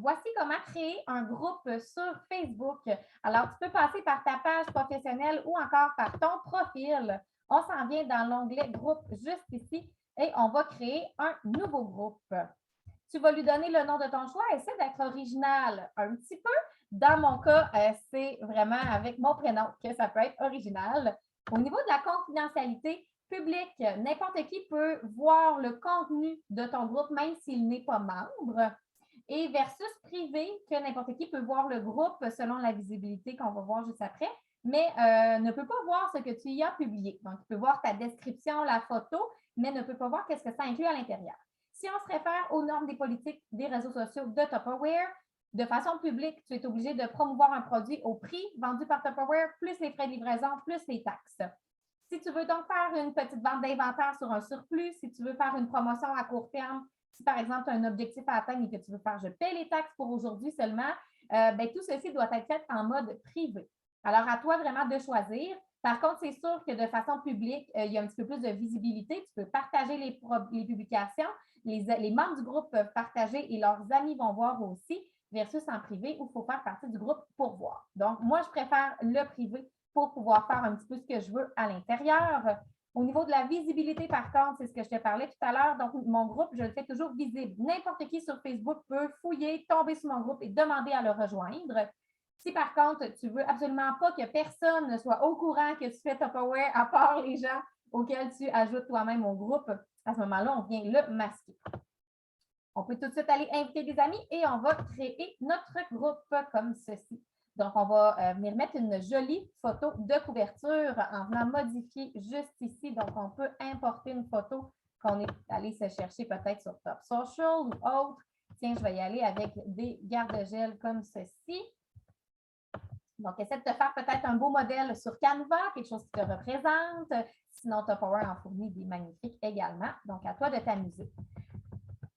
voici comment créer un groupe sur Facebook. Alors, tu peux passer par ta page professionnelle ou encore par ton profil. On s'en vient dans l'onglet groupe juste ici et on va créer un nouveau groupe. Tu vas lui donner le nom de ton choix. Essaie d'être original un petit peu. Dans mon cas, c'est vraiment avec mon prénom que ça peut être original. Au niveau de la confidentialité publique, n'importe qui peut voir le contenu de ton groupe, même s'il n'est pas membre. Et versus privé, que n'importe qui peut voir le groupe selon la visibilité qu'on va voir juste après, mais ne peut pas voir ce que tu y as publié. Donc, il peut voir ta description, la photo, mais ne peut pas voir qu'est-ce que ça inclut à l'intérieur. Si on se réfère aux normes des politiques des réseaux sociaux de Tupperware, de façon publique, tu es obligé de promouvoir un produit au prix vendu par Tupperware, plus les frais de livraison, plus les taxes. Si tu veux donc faire une petite vente d'inventaire sur un surplus, si tu veux faire une promotion à court terme, si par exemple tu as un objectif à atteindre et que tu veux faire je paie les taxes pour aujourd'hui seulement, tout ceci doit être fait en mode privé. Alors, à toi vraiment de choisir. Par contre, c'est sûr que de façon publique, il y a un petit peu plus de visibilité. Tu peux partager les publications. Les membres du groupe peuvent partager et leurs amis vont voir aussi, versus en privé où il faut faire partie du groupe pour voir. Donc, moi, je préfère le privé pour pouvoir faire un petit peu ce que je veux à l'intérieur. Au niveau de la visibilité, par contre, c'est ce que je te parlais tout à l'heure. Donc, mon groupe, je le fais toujours visible. N'importe qui sur Facebook peut fouiller, tomber sur mon groupe et demander à le rejoindre. Si par contre, tu ne veux absolument pas que personne ne soit au courant que tu fais Tupperware, à part les gens auxquels tu ajoutes toi-même au groupe, à ce moment-là, on vient le masquer. On peut tout de suite aller inviter des amis et on va créer notre groupe comme ceci. Donc, on va venir mettre une jolie photo de couverture en venant modifier juste ici. Donc, on peut importer une photo qu'on est allé se chercher peut-être sur Top Social ou autre. Tiens, je vais y aller avec des garde-gel comme ceci. Donc, essaie de te faire peut-être un beau modèle sur Canva, quelque chose qui te représente. Sinon, Tupperware en fournit des magnifiques également. Donc, à toi de t'amuser.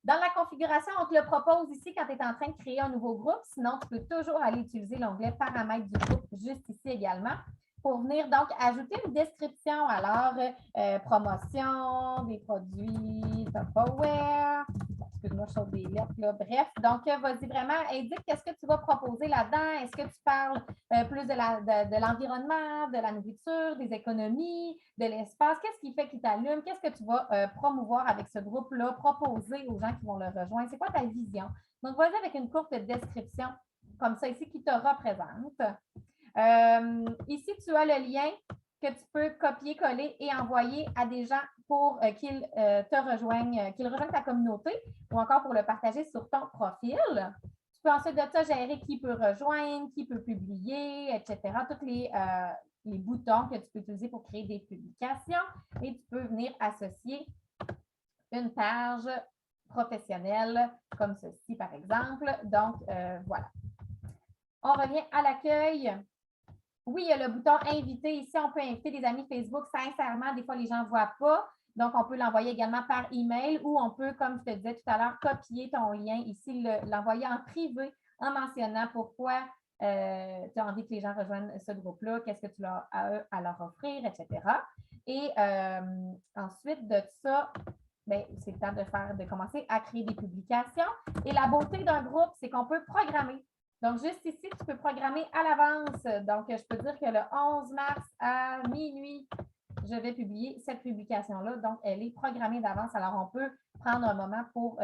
Dans la configuration, on te le propose ici quand tu es en train de créer un nouveau groupe. Sinon, tu peux toujours aller utiliser l'onglet paramètres du groupe juste ici également pour venir donc ajouter une description. Alors, promotion des produits Tupperware. Excuse-moi, je saute des lettres là. Bref, donc, vas-y vraiment, indique qu'est-ce que tu vas proposer là-dedans. Est-ce que tu parles plus de l'environnement, de la nourriture, des économies, de l'espace? Qu'est-ce qui fait qu'il t'allume? Qu'est-ce que tu vas promouvoir avec ce groupe-là, proposer aux gens qui vont le rejoindre? C'est quoi ta vision? Donc, vas-y avec une courte description comme ça ici qui te représente. Ici, tu as le lien que tu peux copier-coller et envoyer à des gens pour qu'ils te rejoignent, qu'ils rejoignent ta communauté ou encore pour le partager sur ton profil. Tu peux ensuite de ça gérer qui peut rejoindre, qui peut publier, etc. Tous les boutons que tu peux utiliser pour créer des publications et tu peux venir associer une page professionnelle comme ceci, par exemple. Donc, voilà. On revient à l'accueil. Oui, il y a le bouton inviter. Ici, on peut inviter des amis Facebook. Sincèrement, des fois, les gens ne voient pas. Donc, on peut l'envoyer également par email ou on peut, comme je te disais tout à l'heure, copier ton lien ici, l'envoyer en privé en mentionnant pourquoi tu as envie que les gens rejoignent ce groupe-là, qu'est-ce que tu as à leur offrir, etc. Et ensuite de ça, c'est le temps de commencer à créer des publications. Et la beauté d'un groupe, c'est qu'on peut programmer. Donc, juste ici, tu peux programmer à l'avance. Donc, je peux dire que le 11 mars à minuit, je vais publier cette publication-là. Donc, elle est programmée d'avance. Alors, on peut prendre un moment pour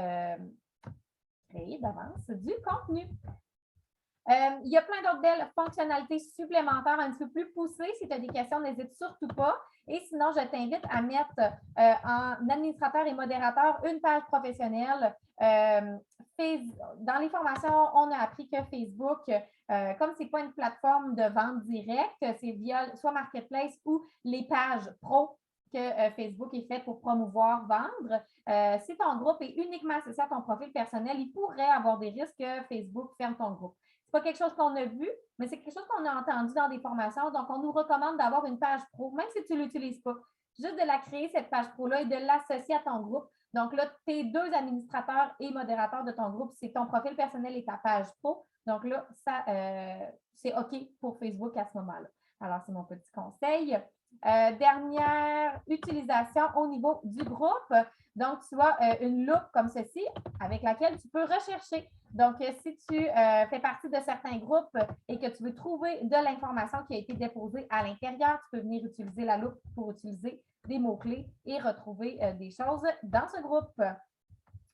créer d'avance du contenu. Il y a plein d'autres belles fonctionnalités supplémentaires un petit peu plus poussées. Si tu as des questions, n'hésite surtout pas. Et sinon, je t'invite à mettre en administrateur et modérateur une page professionnelle. Dans les formations, on a appris que Facebook, comme ce n'est pas une plateforme de vente directe, c'est via soit Marketplace ou les pages pro que Facebook est fait pour promouvoir, vendre. Si ton groupe est uniquement associé à ton profil personnel, il pourrait avoir des risques que Facebook ferme ton groupe. Ce n'est pas quelque chose qu'on a vu, mais c'est quelque chose qu'on a entendu dans des formations. Donc, on nous recommande d'avoir une page pro, même si tu ne l'utilises pas. Juste de la créer, cette page pro-là, et de l'associer à ton groupe. Donc là, tes deux administrateurs et modérateurs de ton groupe, c'est ton profil personnel et ta page pro. Donc là, ça, c'est OK pour Facebook à ce moment-là. Alors, c'est mon petit conseil. Dernière utilisation au niveau du groupe. Donc, tu as une loupe comme ceci avec laquelle tu peux rechercher. Donc, si tu fais partie de certains groupes et que tu veux trouver de l'information qui a été déposée à l'intérieur, tu peux venir utiliser la loupe pour utiliser des mots-clés et retrouver des choses dans ce groupe.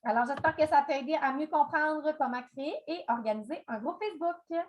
Alors, j'espère que ça t'a aidé à mieux comprendre comment créer et organiser un groupe Facebook.